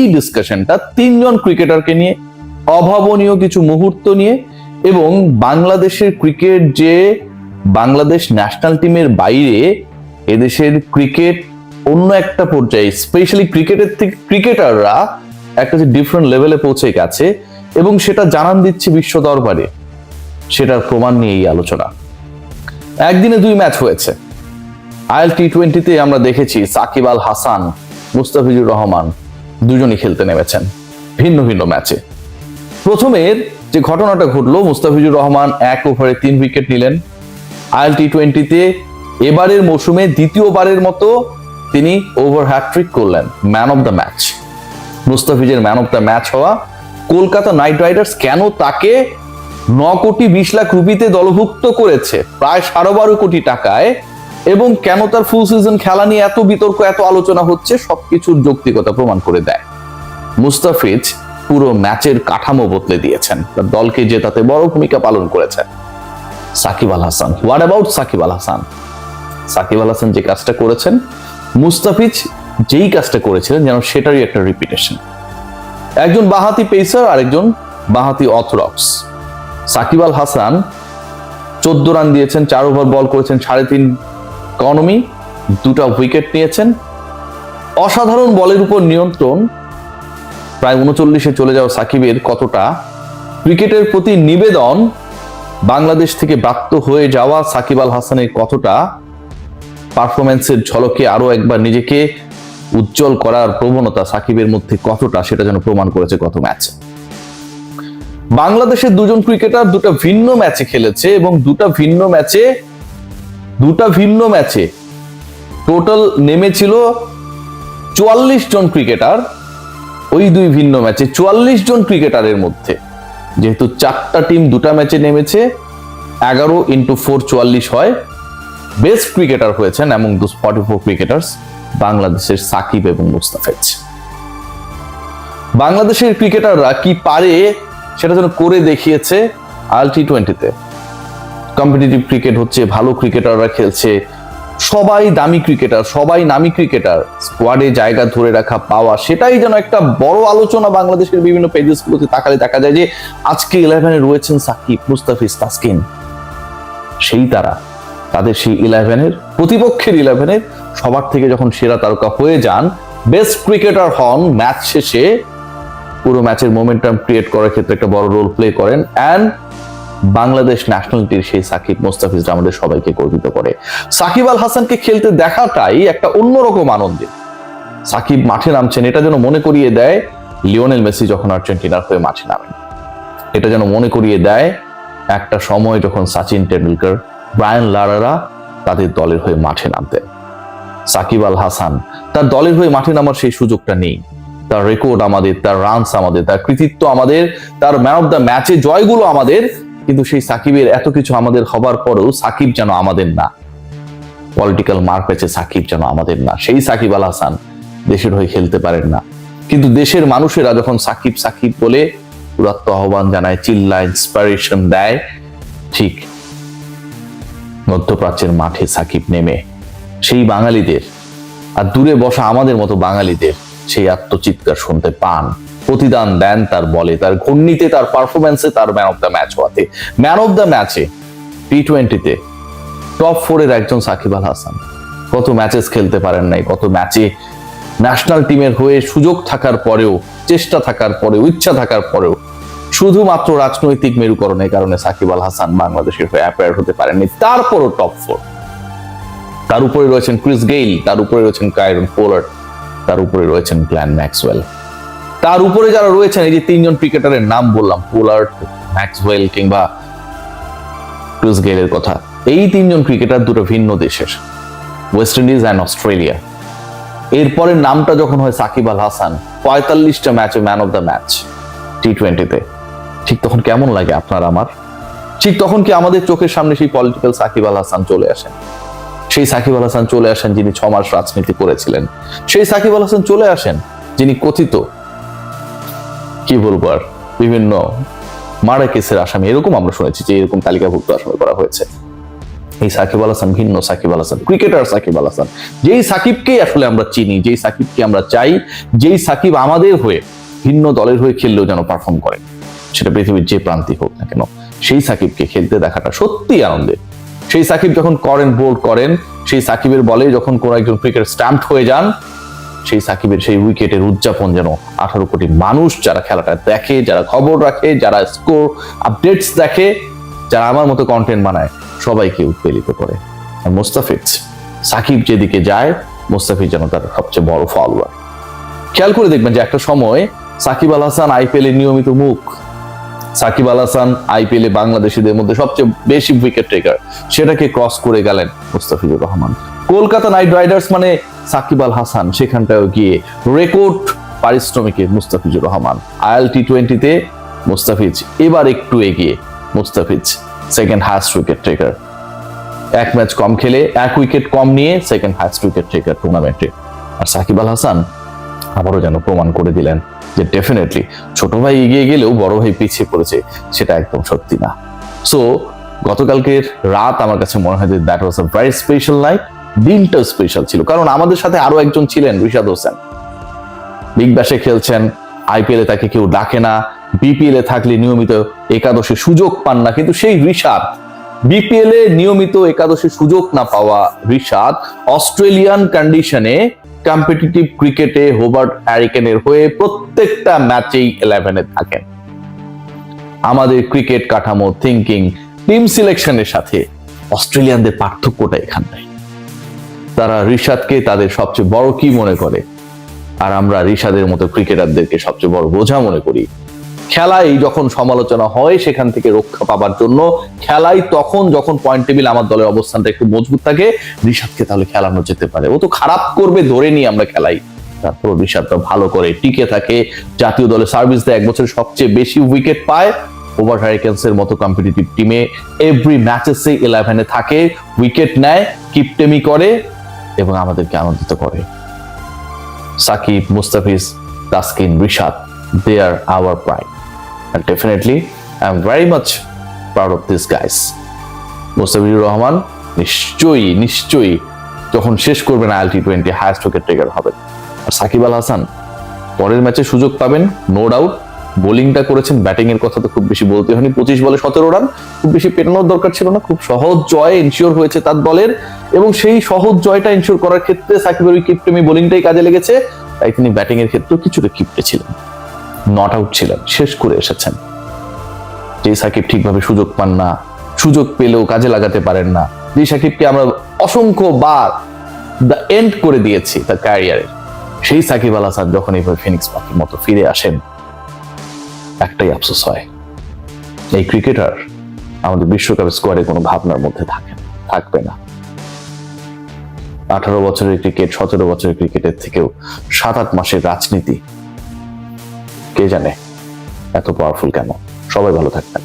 এই ডিসকাশনটা তিনজন ক্রিকেটারকে নিয়ে, অভাবনীয় কিছু মুহূর্ত নিয়ে, এবং বাংলাদেশের ক্রিকেট যে বাংলাদেশ ন্যাশনাল টিমের বাইরে এদেশের ক্রিকেট অন্য একটা পর্যায়ে, স্পেশালি ক্রিকেটের থেকে ক্রিকেটাররা একটা যে ডিফারেন্ট লেভেলে পৌঁছে গেছে এবং সেটা জানান দিচ্ছে বিশ্ব দরবারে, সেটার প্রমাণ নিয়ে এই আলোচনা। একদিনে 2 ম্যাচ হয়েছে। আইএল টি20তে আমরা দেখেছি সাকিব আল হাসান, মুস্তাফিজুর রহমান দুজনই খেলতে নেমেছেন ভিন্ন ভিন্ন ম্যাচে। প্রথমের যে ঘটনাটা ঘটলো, মুস্তাফিজুর রহমান 1 ওভারে 3 উইকেট নিলেন। আইএল টি20তে এবারের মৌসুমে দ্বিতীয়বারের মতো তিনি ওভার হ্যাট্রিক করলেন, ম্যান অফ দ্য ম্যাচ। মুস্তাফিজের ম্যান অফ দ্য ম্যাচ হওয়া, কলকাতা নাইট রাইডার্স কেন তাকে 9 কোটি 20 লাখ রুপিতে দলভুক্ত করেছে, প্রায় 12.5 কোটি টাকায়, এবং কেন তার ফুল সিজন খেলা নিয়ে এত বিতর্ক, এত আলোচনা হচ্ছে, সবকিছুর যৌক্তিকতা প্রমাণ করে দেয়। মুস্তাফিজ পুরো ম্যাচের কাঠামো বদলে দিয়েছেন, তার দলকে জেতাতে বড় ভূমিকা পালন করেছেন। Shakib Al Hasan, what about Shakib Al Hasan? সাকিব আল হাসান যে কাজটা করেছেন, মুস্তাফিজ যেই কাজটা করেছিলেন যেন সেটারই একটা রিপিটেশন। একজন বাঁহাতি পেসার আর একজন বাঁহাতি অর্থোডক্স। সাকিব আল হাসান 14 রান দিয়েছেন, 4 ওভার বল করেছেন, 3.5 ইকোনমি, 2টা উইকেট নিয়েছেন। অসাধারণ বলের উপর নিয়ন্ত্রণ, প্রায় 39-এ চলে যাওয়া সাকিবের কতটা ক্রিকেটের প্রতি নিবেদন, বাংলাদেশ থেকে ব্যাপ্ত হয়ে যাওয়া সাকিব আল হাসানের কতটা পারফরমেন্সের ঝলকে আরো একবার নিজেকে উজ্জ্বল করার প্রবণতা সাকিবের মধ্যে কতটা, সেটা যেন প্রমাণ করেছে গত ম্যাচে। বাংলাদেশের দুজন ক্রিকেটার 2টা ভিন্ন ম্যাচে খেলেছে এবং 2টা ভিন্ন ম্যাচে টোটাল নেমেছিল 44 জন ক্রিকেটার। ওই 2 ভিন্ন ম্যাচে 44 জন ক্রিকেটারের মধ্যে, যেহেতু 4টা টিম 2টা ম্যাচে নেমেছে, 11 × 4 44 হয়। বেস্ট ক্রিকেটার হয়েছেন এমন 44 ক্রিকেটার্স বাংলাদেশের সাকিব এবং মুস্তাফিজ। বাংলাদেশের ক্রিকেটাররা কি পারে সেটা যেন করে দেখিয়েছে আইএল টি20তে। কম্পিটিটিভ ক্রিকেট হচ্ছে, ভালো ক্রিকেটাররা খেলছে, সবাই দামি ক্রিকেটার, সবাই নামি ক্রিকেটার, স্কোয়াডে জায়গা ধরে রাখা পাওয়া, সেটাই যেন একটা বড় আলোচনা। বাংলাদেশের বিভিন্ন পেজেসগুলোতে তাকালে দেখা যায় যে আজকে 11-এ রয়েছেন সাকিব, মুস্তাফিজ, তাসকিন, সেই তারা তাদের সেই 11-এর, প্রতিপক্ষের 11-এর সবার থেকে যখন সেরা তারকা হয়ে যান, বেস্ট ক্রিকেটার হন, ম্যাচ শেষে পুরো ম্যাচের মোমেন্টাম ক্রিয়েট করার ক্ষেত্রে একটা বড় রোল প্লে করেন। অ্যান্ড বাংলাদেশ ন্যাশনাল টিম সেই সাকিব মুস্তাফিজরা আমাদের সবাইকে গর্বিত করে। সাকিব আল হাসানকে খেলতে দেখাটাই একটা অন্যরকম আনন্দের। সাকিব মাঠে নামছেন, এটা যেন মনে করিয়ে দেয় লিওনেল মেসি যখন আর্জেন্টিনার হয়ে মাঠে নামেন। এটা যেন মনে করিয়ে দেয় একটা সময় যখন সচিন টেন্ডুলকার, ব্রায়ান লারারা তাদের দলের হয়ে মাঠে নামতেন। সাকিব আল হাসান তার দলের হয়ে মাঠে নামার সেই সুযোগটা নেই। তার রেকর্ড আমাদের, তার রানস আমাদের, তার কৃতিত্ব আমাদের, তার ম্যান অফ দ্য ম্যাচে জয়গুলো আমাদের, কিন্তু সেই সাকিবের এত কিছু আমাদের হবার পরেও সাকিব যেন আমাদের না। পলিটিক্যাল মার পেয়েছে সাকিব যেন আমাদের না। সেই সাকিব আল হাসান দেশের হয়ে খেলতে পারেন না, কিন্তু দেশের মানুষেরা যখন সাকিব সাকিব বলে উদাত্ত আহ্বান জানায়, চিল্লায়, ইন্সপিরেশন দেয়, ঠিক মধ্যপ্রাচ্যের মাঠে সাকিব নেমে সেই বাঙালিদের, আর দূরে বসা আমাদের মতো বাঙালিদের সেই আত্মচিৎকার শুনতে পান, প্রতিদান দেন তার বলে, তার ঘূর্ণিতে, তার পারফরমেন্সে, তার ম্যান অফ দ্য ম্যাচ হওয়াতে। ম্যান অফ দ্য ম্যাচে টি20তে টপ 4-এর একজন সাকিব আল হাসান। কত ম্যাচেস খেলতে পারেন নাই, কত ম্যাচে ন্যাশনাল টিমের হয়ে সুযোগ থাকার পরেও, চেষ্টা থাকার পরেও, ইচ্ছা থাকার পরেও শুধুমাত্র রাজনৈতিক মেরুকরণের কারণে সাকিব আল হাসান বাংলাদেশের হয়ে অ্যাপিয়ার হতে পারেননি। তারপরও টপ 4। তার উপরে রয়েছেন ক্রিস গেইল, তার উপরে রয়েছেন কায়রন পোলার্ড, তার উপরে রয়েছেন গ্ল্যান ম্যাক্সওয়েল, তার উপরে যারা রয়েছেন, এই যে 3 জন ক্রিকেটারের নাম বললাম, পোলার্ড, ম্যাক্সওয়েল কিংবা ক্রিস গেইলের কথা, এই 3 জন ক্রিকেটার 2টো ভিন্ন দেশের, ওয়েস্ট ইন্ডিজ অ্যান্ড অস্ট্রেলিয়া। এরপরে নামটা যখন হয় সাকিব আল হাসান, 45টা ম্যাচে ম্যান অফ দ্য ম্যাচ টি20তে, ঠিক তখন কেমন লাগে আপনার আমার? ঠিক তখন কি আমাদের চোখের সামনে সেই পলিটিক্যাল সাকিব আল হাসান চলে আসেন? সেই সাকিব আল হাসান চলে আসেন যিনি 6 মাস রাজনীতি করেছিলেন। সেই সাকিব আল হাসান চলে আসেন যিনি কথিত, কি বলবো আর, বিভিন্ন মার্ডার কেসের আসামি, এরকম আমরা শুনেছি যে এরকম তালিকাভুক্ত আসামি করা হয়েছে। এই সাকিব আল হাসান ভিন্ন সাকিব আল হাসান, ক্রিকেটার সাকিব আল হাসান, যেই সাকিবকেই আসলে আমরা চিনি, যেই সাকিবকে আমরা চাই, যেই সাকিব আমাদের হয়ে ভিন্ন দলের হয়ে খেললেও যেন পারফর্ম করে, সেটা পৃথিবীর যে প্রান্তিক হোক না কেন, সেই সাকিবকে খেলতে দেখাটা সত্যি আনন্দের। সেই সাকিব যখন করেন, বোল্ড করেন, সেই সাকিবের বলে যখন কোন একজন ক্রিকেটার স্ট্যাম্পড হয়ে যান, সেই সাকিবের সেই উইকেটের উদযাপন যেন 18 কোটি মানুষ যারা খেলাটা দেখে, যারা খবর রাখে, যারা স্কোর আপডেটস দেখে, যারা আমার মতো কন্টেন্ট বানায়, সবাইকে উৎপেলিত করে। আর মুস্তাফিজ, সাকিব যেদিকে যায় মুস্তাফিজ যেন তার সবচেয়ে বড় ফলোয়ার। খেয়াল করে দেখবেন যে একটা সময় সাকিব আল হাসান আইপিএল এর নিয়মিত মুখ, সাকিব আল হাসান আইপিএল এ বাংলাদেশিদের মধ্যে সবচেয়ে বেশি উইকেট টেকার, সেটাকে ক্রস করে গেলেন মুস্তাফিজুর রহমান। কলকাতা নাইট রাইডার্স মানে সাকিব আল হাসান, সেখানটাও গিয়ে রেকর্ড পারিশ্রমিকে মুস্তাফিজুর রহমান। আইএল টি20তে মুস্তাফিজ এবার একটু এগিয়ে, মুস্তাফিজ সেকেন্ড হাইয়েস্ট উইকেট টেকার, এক ম্যাচ কম খেলে এক উইকেট কম নিয়ে সেকেন্ড হাইয়েস্ট উইকেট টেকার টুর্নামেন্টে। আর সাকিব আল হাসান আবারও যেন প্রমাণ করে দিলেন যে ডেফিনেটলি ছোট ভাই এগিয়ে গেলেও বড় ভাই পিছিয়ে পড়েছে, সেটা একদম সত্যি না। সো গতকালকের রাত আমার কাছে মনে হয় যে that was a very special night. দিনটা স্পেশাল ছিল কারণ আমাদের সাথে আরো একজন ছিলেন, রিশাদ হোসেন। বিগ ব্যাশে খেলছেন, আইপিএল এ তাকে কেউ ডাকে না, বিপিএল এ থাকলে নিয়মিত একাদশে সুযোগ পান না, কিন্তু সেই রিশাদ, বিপিএল এ নিয়মিত একাদশে সুযোগ না পাওয়া রিশাদ অস্ট্রেলিয়ান কন্ডিশনে কম্পিটিটিভ ক্রিকেটে হোবার্ট হ্যারিকেনের হয়ে প্রত্যেকটা ম্যাচেই 11-এ থাকেন। আমাদের ক্রিকেট কাঠামো, থিঙ্কিং, টিম সিলেকশনের সাথে অস্ট্রেলিয়ানদের পার্থক্যটা এখানটাই। তারা রিশাদকে তাদের সবচেয়ে বড় কি মনে করে, আর আমরা রিশাদের মতো ক্রিকেটারদেরকে সবচেয়ে বড় বোঝা মনে করি। খেলায় যখন সমালোচনা হয় সেখান থেকে রক্ষা পাবার জন্য, খেলায় তখন যখন পয়েন্ট টেবিল আমার দলের অবস্থানটা একটু মজবুত থাকে, রিশাদকে তাহলে খেলানো যেতে পারে। ও তো খারাপ করবে ধরে নিই আমরা খেলাই, তারপর রিশাদটা ভালো করে টিকে থাকে, জাতীয় দলে সার্ভিস দেয়, এক বছর সবচেয়ে বেশি উইকেট পায়, ওভার হারিকেন্সের মতো কম্পিটিটিভ টিমে এভরি ম্যাচেসে 11-এ থাকে, উইকেট নেয়, কিপটেমি করে এবং আমাদেরকে আনন্দিত করে। Shakib, Mustafiz, Taskin, Rishad, they are our pride and definitely I am very much proud of these guys. Mustafizur Rahman নিশ্চয়ই যখন শেষ করবেন আইএল টি20 হাইয়েস্ট উইকেট টেকার হবেন। আর সাকিব আল হাসান পরের ম্যাচে সুযোগ পাবেন নো ডাউট। বোলিংটা করেছেন, ব্যাটিং এর কথা তো খুব বেশি বলতে হয়নি, 25 বলে 17 রান, খুব বেশি পেটানোর দরকার ছিল না, খুব সহজ জয় এনশিওর হয়েছে তার দলের, এবং সেই সহজ জয়টা এনশিওর করার ক্ষেত্রে সাকিবের ওই কিপটেমি বোলিংটাই কাজে লেগেছে, তাই তিনি ব্যাটিং এর ক্ষেত্রেও কিছুটা কিপটে ছিলেন, নট আউট ছিলেন, শেষ করে এসেছেন। যে সাকিব ঠিকভাবে সুযোগ পান না, সুযোগ পেলেও কাজে লাগাতে পারেন না, যে সাকিবকে আমরা অসংখ্য বার দ্য এন্ড করে দিয়েছি তার ক্যারিয়ারের, সেই সাকিব আল হাসান যখন এইভাবে ফিনিক্স পাখির মতো ফিরে আসেন, একটাই আফসোস হয়, এই ক্রিকেটার আমাদের বিশ্বকাপ স্কোয়াডে কোনো ভাবনার মধ্যে থাকবে না। 18 বছরের ক্রিকেট, 17 বছরের ক্রিকেটের থেকেও 7-8 মাসের রাজনীতি কে জানে এত পাওয়ারফুল কেন। সবাই ভালো থাকবেন।